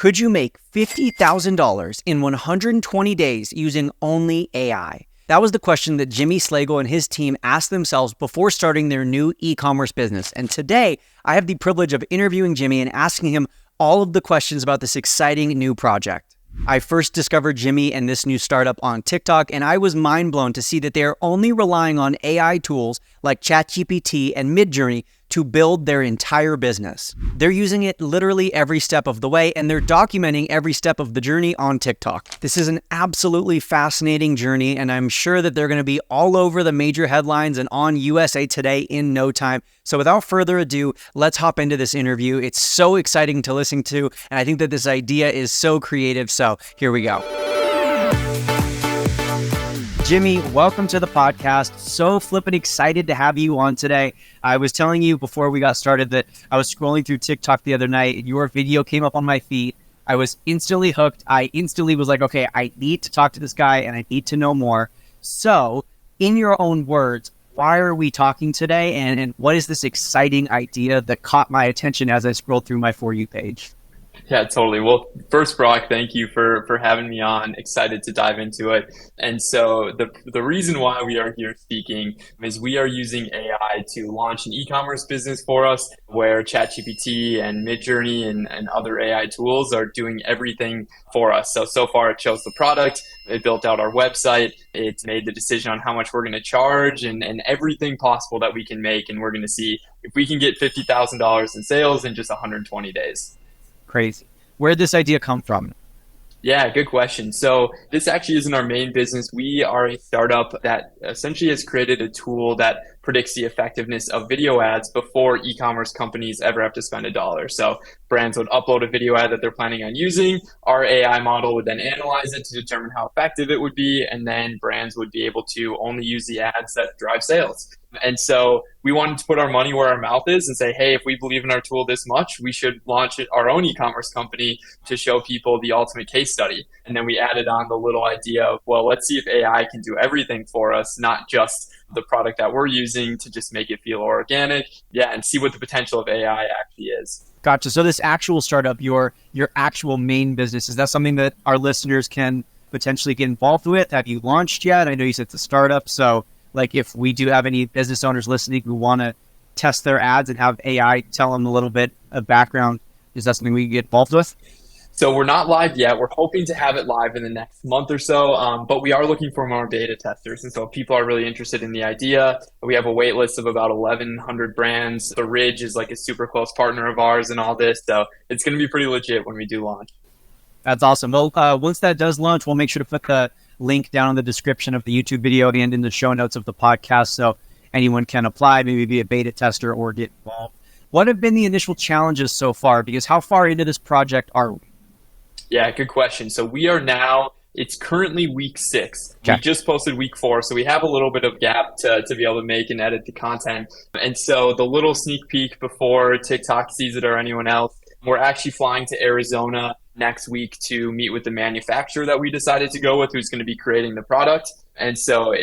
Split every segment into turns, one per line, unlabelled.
Could you make $50,000 in 120 days using only AI? That was the question that Jimmy Slagle and his team asked themselves before starting their new e-commerce business. And today, I have the privilege of interviewing Jimmy and asking him all of the questions about this exciting new project. I first discovered Jimmy and this new startup on TikTok, and I was mind blown to see that they are only relying on AI tools like Chat GPT and Midjourney to build their entire business. They're using it literally every step of the way, and they're documenting every step of the journey on TikTok. This is an absolutely fascinating journey, and I'm sure that they're going to be all over the major headlines and on USA Today in no time. So without further ado, let's hop into this interview. It's so exciting to listen to, and I think that this idea is so creative. So here we go. Jimmy, welcome to the podcast. So flippin' excited to have you on today. I was telling you before we got started that I was scrolling through TikTok the other night and your video came up on my feed. I was instantly hooked. I instantly was like, okay, I need to talk to this guy and I need to know more. So in your own words, why are we talking today? And what is this exciting idea that caught my attention as I scrolled through my For You page?
Yeah, totally. Well, first, Brock, thank you for having me on. Excited to dive into it. And so the reason why we are here speaking is we are using AI to launch an e-commerce business for us where Chat GPT and Midjourney and other AI tools are doing everything for us. So far it chose the product, it built out our website, it's made the decision on how much we're going to charge and everything possible that we can make. And we're going to see if we can get $50,000 in sales in just 120 days.
Crazy. Where'd this idea come from?
Yeah, good question. So this actually isn't our main business. We are a startup that essentially has created a tool that predicts the effectiveness of video ads before e-commerce companies ever have to spend a dollar. So brands would upload a video ad that they're planning on using. Our AI model would then analyze it to determine how effective it would be. And then brands would be able to only use the ads that drive sales. And so we wanted to put our money where our mouth is and say, hey, if we believe in our tool this much, we should launch our own e-commerce company to show people the ultimate case study. And then we added on the little idea of, well, let's see if AI can do everything for us, not just the product that we're using to just make it feel organic. Yeah, and see what the potential of AI actually is.
Gotcha. So this actual startup, your actual main business, is that something that our listeners can potentially get involved with? Have you launched yet? I know you said it's a startup, so like if we do have any business owners listening who want to test their ads and have AI tell them a little bit of background, is that something we can get involved with?
So we're not live yet. We're hoping to have it live in the next month or so, but we are looking for more beta testers. And so if people are really interested in the idea, we have a wait list of about 1,100 brands. The Ridge is like a super close partner of ours and all this. So it's going to be pretty legit when we do launch.
That's awesome. Well, once that does launch, we'll make sure to put the link down in the description of the YouTube video and in the show notes of the podcast so anyone can apply, maybe be a beta tester or get involved. What have been the initial challenges so far? Because how far into this project are we?
Yeah, good question. So we are now, it's currently week 6. Okay. We just posted week 4, so we have a little bit of gap to be able to make and edit the content. And so the little sneak peek before TikTok sees it or anyone else, we're actually flying to Arizona next week to meet with the manufacturer that we decided to go with, who's going to be creating the product. And so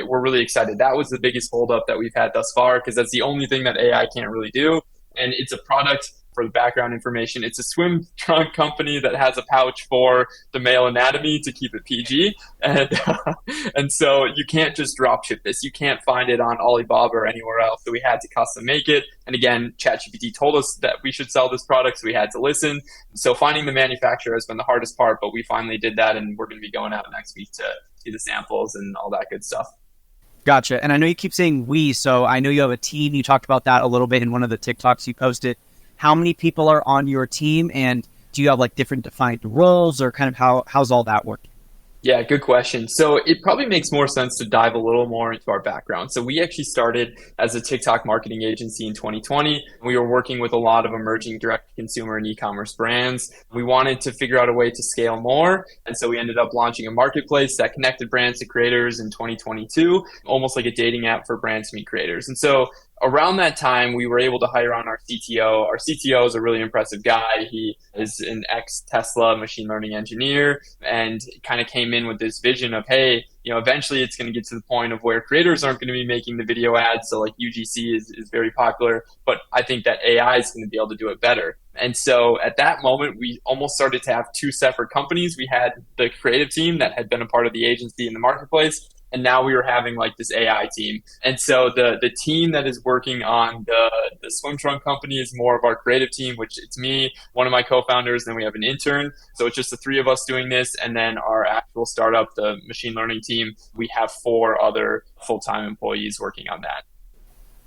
we're really excited. That was the biggest holdup that we've had thus far, because that's the only thing that AI can't really do. And it's a product, for the background information, it's a swim trunk company that has a pouch for the male anatomy to keep it PG. And so you can't just drop ship this. You can't find it on Alibaba or anywhere else. So we had to custom make it. And again, ChatGPT told us that we should sell this product, so we had to listen. So finding the manufacturer has been the hardest part, but we finally did that, and we're going to be going out next week to see the samples and all that good stuff.
Gotcha. And I know you keep saying we, so I know you have a team. You talked about that a little bit in one of the TikToks you posted. How many people are on your team, and do you have like different defined roles, or kind of how's all that working?
Yeah, good question. So it probably makes more sense to dive a little more into our background. So we actually started as a TikTok marketing agency in 2020. We were working with a lot of emerging direct-to-consumer and e-commerce brands. We wanted to figure out a way to scale more. And so we ended up launching a marketplace that connected brands to creators in 2022, almost like a dating app for brands to meet creators. And so around that time, we were able to hire on our CTO. Our CTO is a really impressive guy. He is an ex-Tesla machine learning engineer and kind of came in with this vision of, hey, eventually it's going to get to the point of where creators aren't going to be making the video ads. So like UGC is very popular, but I think that AI is going to be able to do it better. And so at that moment, we almost started to have two separate companies. We had the creative team that had been a part of the agency in the marketplace. And now we were having like this AI team. And so the team that is working on the swim trunk company is more of our creative team, which it's me, one of my co-founders, then we have an intern. So it's just the three of us doing this. And then our actual startup, the machine learning team, we have 4 other full-time employees working on that.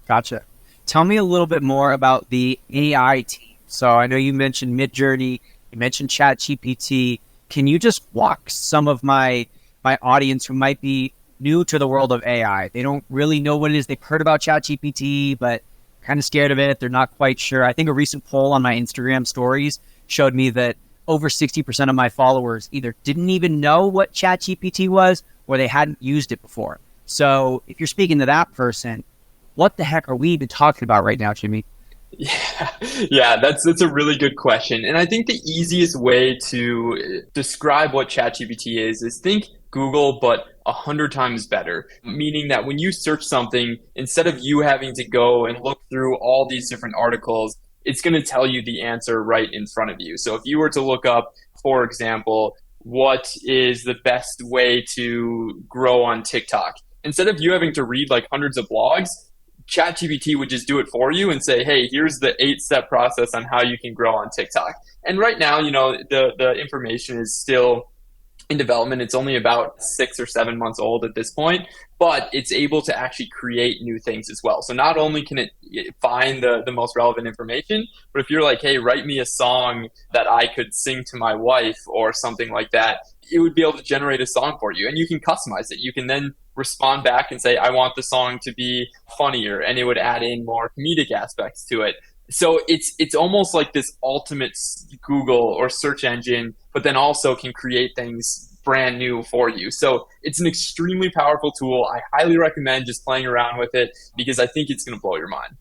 Gotcha. Tell me a little bit more about the AI team. So I know you mentioned Midjourney, you mentioned Chat GPT. Can you just walk some of my audience who might be new to the world of AI? They don't really know what it is. They've heard about Chat GPT, but kind of scared of it. They're not quite sure. I think a recent poll on my Instagram stories showed me that over 60% of my followers either didn't even know what Chat GPT was or they hadn't used it before. So if you're speaking to that person, what the heck are we even talking about right now, Jimmy?
Yeah, that's a really good question. And I think the easiest way to describe what ChatGPT is think Google, but 100 times better. Meaning that when you search something, instead of you having to go and look through all these different articles, it's going to tell you the answer right in front of you. So if you were to look up, for example, what is the best way to grow on TikTok, instead of you having to read like hundreds of blogs, ChatGPT would just do it for you and say, hey, here's the 8-step process on how you can grow on TikTok. And right now, the information is still in development. It's only about 6 or 7 months old at this point, but it's able to actually create new things as well. So not only can it find the most relevant information, but if you're like, hey, write me a song that I could sing to my wife or something like that, it would be able to generate a song for you, and you can customize it. You can then respond back and say, I want the song to be funnier, and it would add in more comedic aspects to it. So it's almost like this ultimate Google or search engine, but then also can create things brand new for you. So it's an extremely powerful tool. I highly recommend just playing around with it because I think it's going to blow your mind.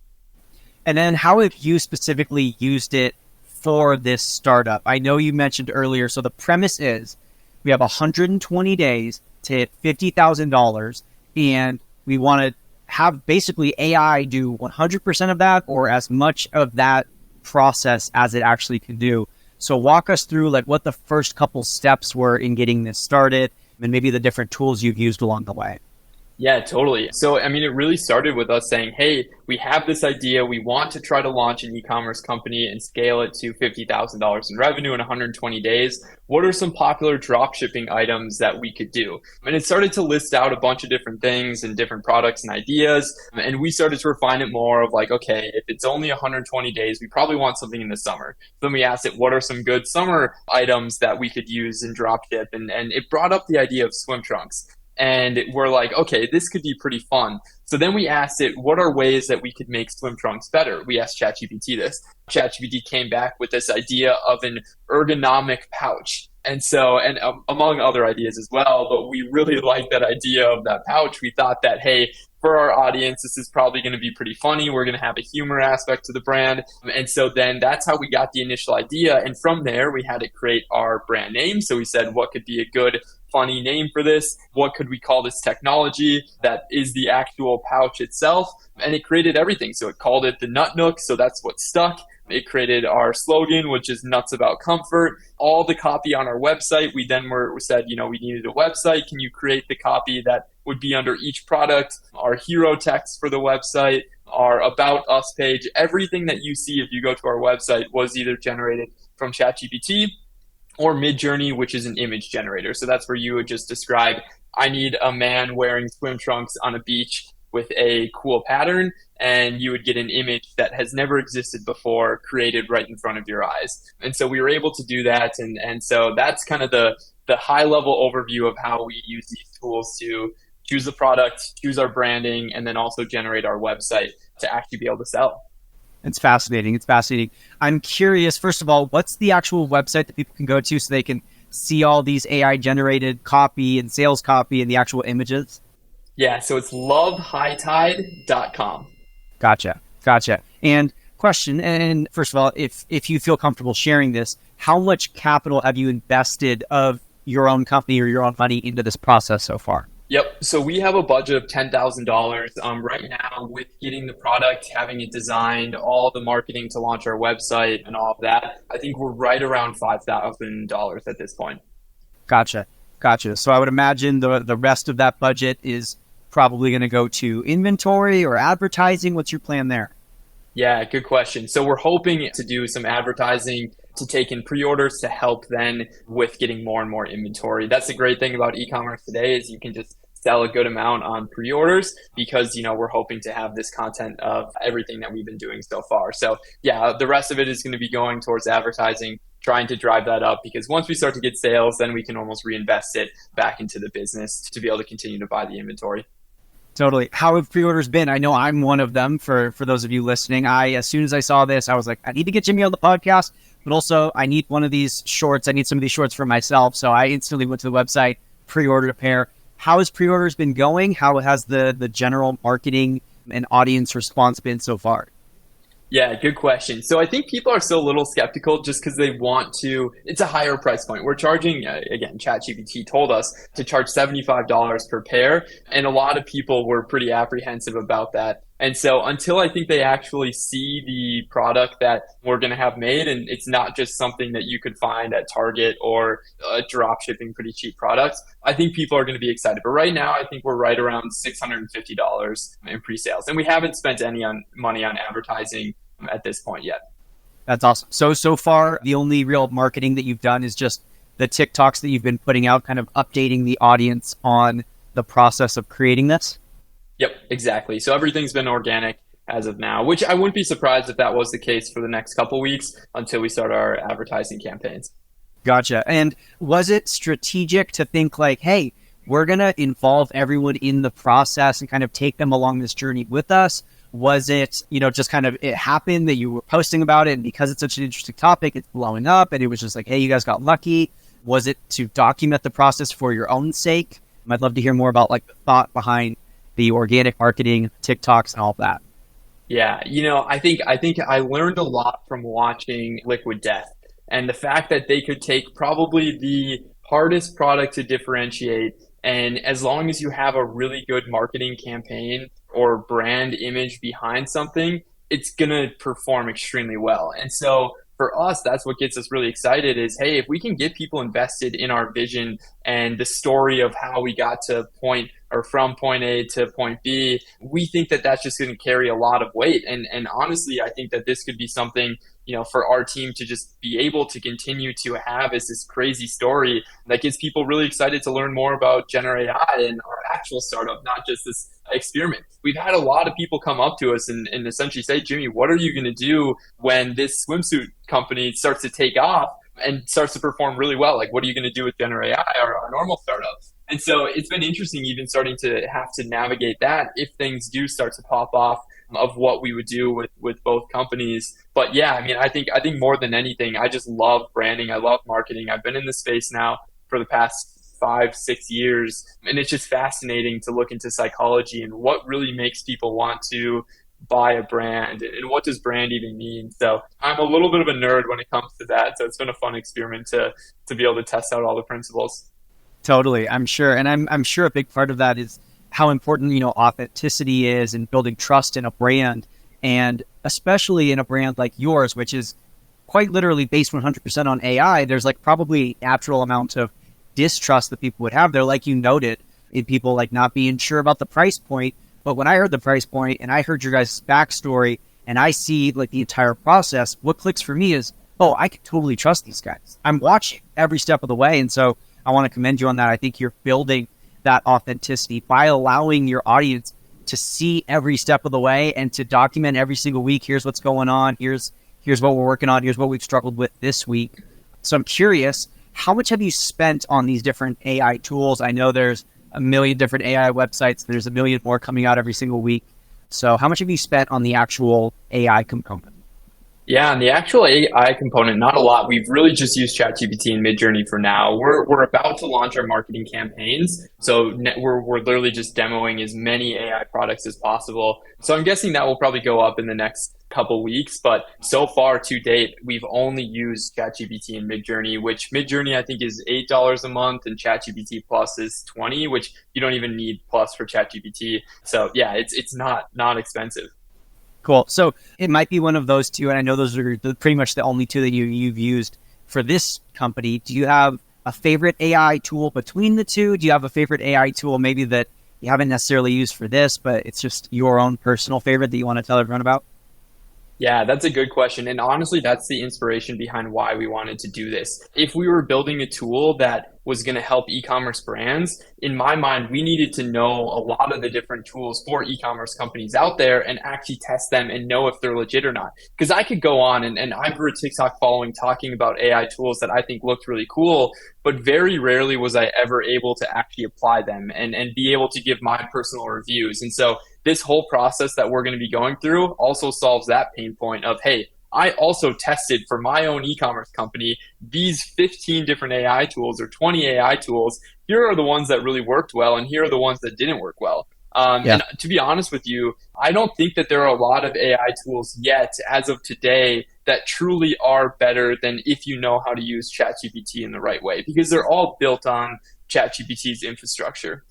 And then how have you specifically used it for this startup? I know you mentioned earlier, so the premise is we have 120 days to hit $50,000, and we want to have basically AI do 100% of that or as much of that process as it actually can do. So walk us through like what the first couple steps were in getting this started and maybe the different tools you've used along the way.
Yeah, totally. So, I mean, it really started with us saying, hey, we have this idea. We want to try to launch an e-commerce company and scale it to $50,000 in revenue in 120 days. What are some popular drop shipping items that we could do? And it started to list out a bunch of different things and different products and ideas. And we started to refine it more of like, okay, if it's only 120 days, we probably want something in the summer. Then we asked it, what are some good summer items that we could use and drop ship? And it brought up the idea of swim trunks. And we're like, okay, this could be pretty fun. So then we asked it, what are ways that we could make swim trunks better? We asked ChatGPT this. ChatGPT came back with this idea of an ergonomic pouch. And so, and among other ideas as well, but we really liked that idea of that pouch. We thought that, hey, for our audience, this is probably going to be pretty funny. We're going to have a humor aspect to the brand. And so then that's how we got the initial idea. And from there, we had to create our brand name. So we said, what could be a good, funny name for this? What could we call this technology that is the actual pouch itself? And it created everything. So it called it the Nut Nook. So that's what stuck. It created our slogan, which is nuts about comfort. All the copy on our website. We then said, we needed a website. Can you create the copy that would be under each product? Our hero text for the website, our About Us page, everything that you see if you go to our website was either generated from ChatGPT or Midjourney, which is an image generator. So that's where you would just describe, I need a man wearing swim trunks on a beach with a cool pattern, and you would get an image that has never existed before created right in front of your eyes. And so we were able to do that. And so that's kind of the high level overview of how we use these tools to choose the product, choose our branding, and then also generate our website to actually be able to sell.
It's fascinating. It's fascinating. I'm curious, first of all, what's the actual website that people can go to so they can see all these AI generated copy and sales copy and the actual images?
Yeah, so it's lovehightide.com.
Gotcha. Gotcha. And question, and first of all, if you feel comfortable sharing this, how much capital have you invested of your own company or your own money into this process so far?
Yep. So we have a budget of $10,000 right now with getting the product, having it designed, all the marketing to launch our website and all of that. I think we're right around $5,000 at this point.
Gotcha. Gotcha. So I would imagine the rest of that budget is probably going to go to inventory or advertising. What's your plan there?
Yeah, good question. So we're hoping to do some advertising to take in pre-orders to help then with getting more and more inventory. That's the great thing about e-commerce today is you can just sell a good amount on pre-orders because, we're hoping to have this content of everything that we've been doing so far. So yeah, the rest of it is going to be going towards advertising, trying to drive that up because once we start to get sales, then we can almost reinvest it back into the business to be able to continue to buy the inventory.
Totally. How have pre-orders been? I know I'm one of them for those of you listening. As soon as I saw this, I was like, I need to get Jimmy on the podcast, but also I need one of these shorts. I need some of these shorts for myself. So I instantly went to the website, pre-ordered a pair. How has pre-orders been going? How has the general marketing and audience response been so far?
Yeah, good question. So I think people are still a little skeptical just because they want to, it's a higher price point. We're charging, again, Chat GPT told us to charge $75 per pair. And a lot of people were pretty apprehensive about that. And so until I think they actually see the product that we're going to have made, and it's not just something that you could find at Target or drop shipping pretty cheap products, I think people are going to be excited. But right now, I think we're right around $650 in pre-sales. And we haven't spent any money on advertising at this point yet.
That's awesome. So far, the only real marketing that you've done is just the TikToks that you've been putting out, kind of updating the audience on the process of creating this?
Yep, exactly. So everything's been organic as of now, which I wouldn't be surprised if that was the case for the next couple weeks until we start our advertising campaigns.
Gotcha. And was it strategic to think like, hey, we're going to involve everyone in the process and kind of take them along this journey with us? Was it, just kind of it happened that you were posting about it and because it's such an interesting topic, it's blowing up and it was just like, hey, you guys got lucky? Was it to document the process for your own sake? I'd love to hear more about like the thought behind the organic marketing, TikToks, and all of that.
Yeah, I think I learned a lot from watching Liquid Death and the fact that they could take probably the hardest product to differentiate, and as long as you have a really good marketing campaign or brand image behind something, it's gonna perform extremely well. And so for us, that's what gets us really excited is, hey, if we can get people invested in our vision and the story of how we got to from point A to point B, we think that that's just going to carry a lot of weight. And honestly, I think that this could be something, for our team to just be able to continue to have as this crazy story that gets people really excited to learn more about Gener AI and our actual startup, not just this experiment. We've had a lot of people come up to us and essentially say, Jimmy, what are you going to do when this swimsuit company starts to take off and starts to perform really well? Like, what are you going to do with Gener AI, our normal startups? And so it's been interesting even starting to have to navigate that if things do start to pop off of what we would do with both companies. But yeah, I think more than anything, I just love branding. I love marketing. I've been in this space now for the past 5-6 years, and it's just fascinating to look into psychology and what really makes people want to buy a brand and what does brand even mean. So I'm a little bit of a nerd when it comes to that. So it's been a fun experiment to be able to test out all the principles.
Totally, I'm sure. And I'm sure a big part of that is how important, authenticity is in building trust in a brand. And especially in a brand like yours, which is quite literally based 100% on AI, there's like probably a natural amount of distrust that people would have there, like you noted, in people like not being sure about the price point. But when I heard the price point and I heard your guys' backstory and I see like the entire process, what clicks for me is, oh, I can totally trust these guys. I'm watching every step of the way. And so I want to commend you on that. I think you're building that authenticity by allowing your audience to see every step of the way and to document every single week. Here's what's going on. Here's what we're working on. Here's what we've struggled with this week. So I'm curious, how much have you spent on these different AI tools? I know there's a million different AI websites. There's a million more coming out every single week. So how much have you spent on the actual AI component?
Yeah, and the actual AI component, not a lot. We've really just used Chat GPT and Midjourney for now. We're about to launch our marketing campaigns, so we're literally just demoing as many AI products as possible. So I'm guessing that will probably go up in the next couple weeks. But so far to date, we've only used Chat GPT and Midjourney, which Midjourney I think is $8 a month, and Chat GPT Plus is 20, which you don't even need Plus for Chat GPT. So yeah, it's not expensive.
Cool. So it might be one of those two, and I know those are pretty much the only two that you've used for this company. Do you have a favorite AI tool between the two? Do you have a favorite AI tool maybe that you haven't necessarily used for this, but it's just your own personal favorite that you want to tell everyone about?
Yeah, that's a good question. And honestly, that's the inspiration behind why we wanted to do this. If we were building a tool that was going to help e-commerce brands, in my mind, we needed to know a lot of the different tools for e-commerce companies out there and actually test them and know if they're legit or not. Because I could go on and I grew a TikTok following talking about AI tools that I think looked really cool, but very rarely was I ever able to actually apply them and be able to give my personal reviews. And so this whole process that we're going to be going through also solves that pain point of, hey, I also tested for my own e-commerce company these 15 different AI tools or 20 AI tools. Here are the ones that really worked well, and here are the ones that didn't work well. And to be honest with you, I don't think that there are a lot of AI tools yet as of today that truly are better than if you know how to use ChatGPT in the right way, because they're all built on ChatGPT's infrastructure.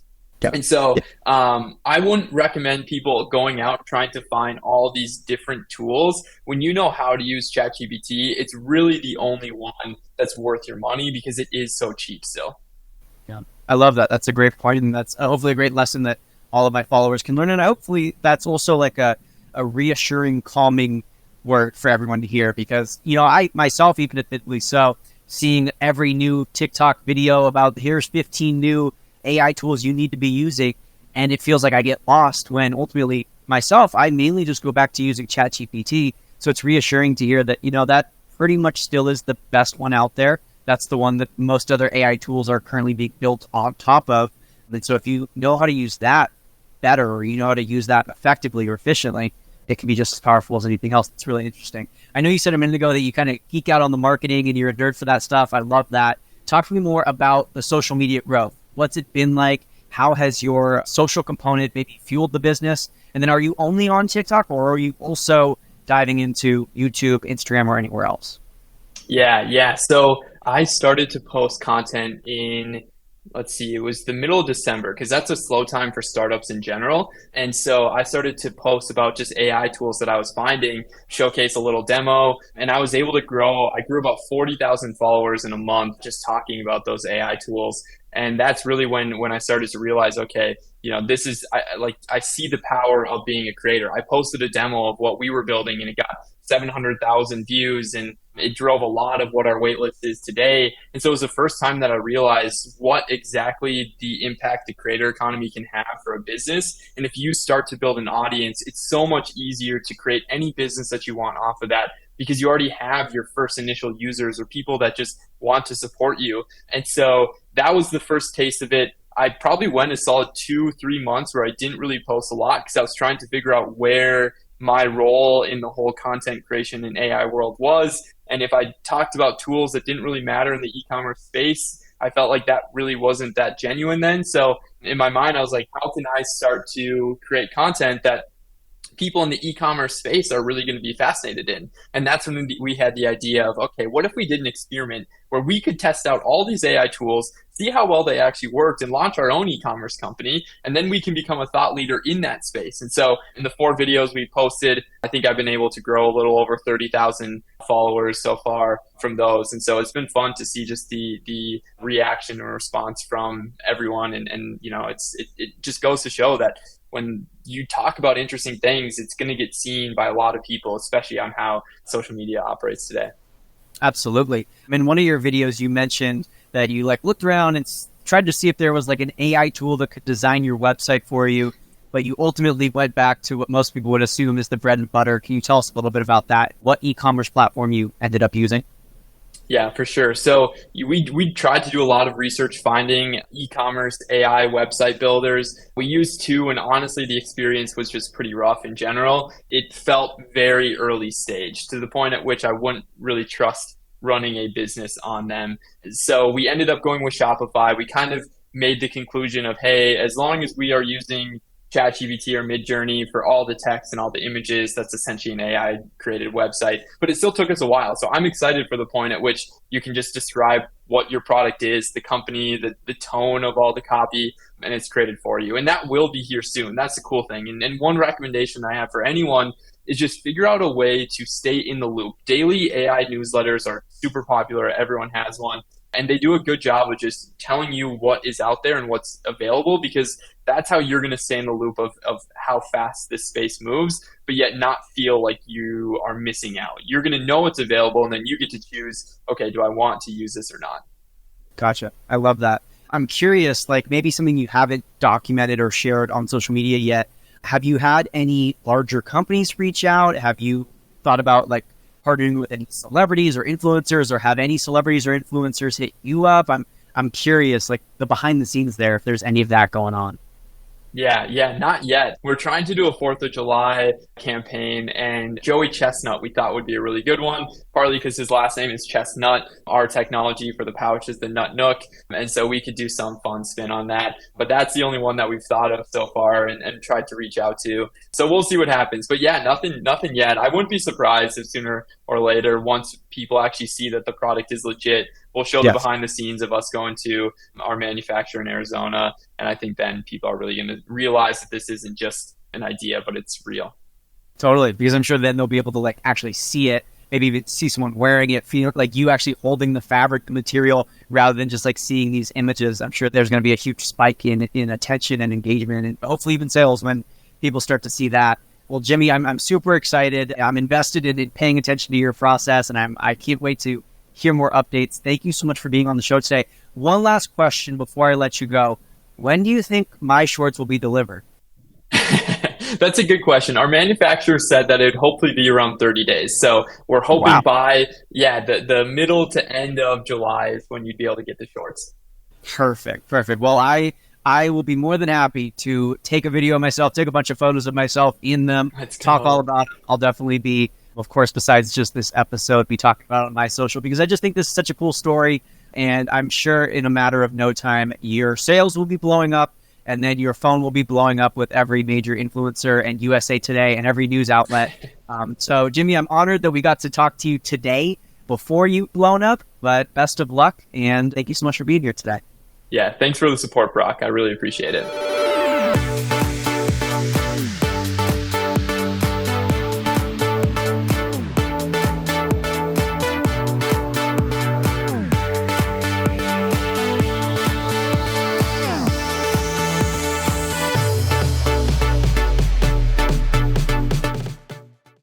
Yeah.
And so I wouldn't recommend people going out trying to find all these different tools. When you know how to use ChatGPT, it's really the only one that's worth your money because it is so cheap still.
Yeah, I love that. That's a great point, and that's hopefully a great lesson that all of my followers can learn. And hopefully that's also like a reassuring, calming word for everyone to hear, because, you know, I myself, even admittedly so, seeing every new TikTok video about here's 15 new AI tools you need to be using, and it feels like I get lost when ultimately myself, I mainly just go back to using Chat GPT. So it's reassuring to hear that, you know, that pretty much still is the best one out there. That's the one that most other AI tools are currently being built on top of. And so if you know how to use that better, or you know how to use that effectively or efficiently, it can be just as powerful as anything else. That's really interesting. I know you said a minute ago that you kind of geek out on the marketing and you're a nerd for that stuff. I love that. Talk to me more about the social media growth. What's it been like? How has your social component maybe fueled the business? And then are you only on TikTok, or are you also diving into YouTube, Instagram, or anywhere else?
Yeah. So I started to post content in, let's see, it was the middle of December, because that's a slow time for startups in general. And so I started to post about just AI tools that I was finding, showcase a little demo, and I was able to grow. I grew about 40,000 followers in a month just talking about those AI tools. And that's really when I started to realize, okay, you know, this is, I see the power of being a creator. I posted a demo of what we were building and it got 700,000 views, and it drove a lot of what our waitlist is today. And so it was the first time that I realized what exactly the impact the creator economy can have for a business. And if you start to build an audience, it's so much easier to create any business that you want off of that, because you already have your first initial users or people that just want to support you. And so that was the first taste of it. I probably went a solid 2-3 months where I didn't really post a lot because I was trying to figure out where my role in the whole content creation and AI world was. And if I talked about tools that didn't really matter in the e-commerce space, I felt like that really wasn't that genuine then. So in my mind, I was like, how can I start to create content that people in the e-commerce space are really going to be fascinated in? And that's when we had the idea of, okay, what if we did an experiment where we could test out all these AI tools, see how well they actually worked, and launch our own e-commerce company, and then we can become a thought leader in that space. And so in the 4 videos we posted, I think I've been able to grow a little over 30,000 followers so far from those. And so it's been fun to see just the reaction or response from everyone. And you know, it just goes to show that when you talk about interesting things, it's going to get seen by a lot of people, especially on how social media operates today.
Absolutely. I mean, one of your videos, you mentioned that you looked around and tried to see if there was an AI tool that could design your website for you, but you ultimately went back to what most people would assume is the bread and butter. Can you tell us a little bit about that? What e-commerce platform you ended up using?
Yeah, for sure. So we tried to do a lot of research finding e-commerce AI website builders. We used two, and honestly, the experience was just pretty rough in general. It felt very early stage to the point at which I wouldn't really trust running a business on them. So we ended up going with Shopify. We kind of made the conclusion of, hey, as long as we are using Chat GPT or Midjourney for all the text and all the images, that's essentially an AI created website. But it still took us a while. So I'm excited for the point at which you can just describe what your product is, the company, the tone of all the copy, and it's created for you. And that will be here soon. That's the cool thing. And one recommendation I have for anyone is just figure out a way to stay in the loop. Daily AI newsletters are super popular. Everyone has one. And they do a good job of just telling you what is out there and what's available, because that's how you're going to stay in the loop of how fast this space moves, but yet not feel like you are missing out. You're going to know what's available, and then you get to choose, okay, do I want to use this or not?
Gotcha. I love that. I'm curious, like maybe something you haven't documented or shared on social media yet. Have you had any larger companies reach out? Have you thought about like partnering with any celebrities or influencers, or have any celebrities or influencers hit you up? I'm curious, like the behind the scenes there, if there's any of that going on.
Yeah, not yet. We're trying to do a 4th of July campaign, and Joey Chestnut we thought would be a really good one, partly because his last name is Chestnut. Our technology for the pouch is the Nut Nook, and so we could do some fun spin on that. But that's the only one that we've thought of so far and tried to reach out to. So we'll see what happens. But yeah, nothing yet. I wouldn't be surprised if sooner or later, once people actually see that the product is legit, we'll show the behind the scenes of us going to our manufacturer in Arizona. And I think then people are really going to realize that this isn't just an idea, but it's real.
Totally. Because I'm sure then they'll be able to like actually see it, maybe even see someone wearing it, feel like you actually holding the fabric, the material, rather than just like seeing these images. I'm sure there's going to be a huge spike in attention and engagement, and hopefully even sales when people start to see that. Well, Jimmy, I'm super excited. I'm invested in paying attention to your process, and I can't wait to hear more updates. Thank you so much for being on the show today. One last question before I let you go. When do you think my shorts will be delivered?
That's a good question. Our manufacturer said that it'd hopefully be around 30 days. So we're hoping by, the middle to end of July is when you'd be able to get the shorts.
Perfect. Well, I will be more than happy to take a video of myself, take a bunch of photos of myself in them, talk all about it. I'll definitely be, of course, besides just this episode, be talking about it on my social, because I just think this is such a cool story. And I'm sure in a matter of no time, your sales will be blowing up, and then your phone will be blowing up with every major influencer and USA Today and every news outlet. So, Jimmy, I'm honored that we got to talk to you today before you blown up, but best of luck. And thank you so much for being here today.
Yeah, thanks for the support, Brock. I really appreciate it.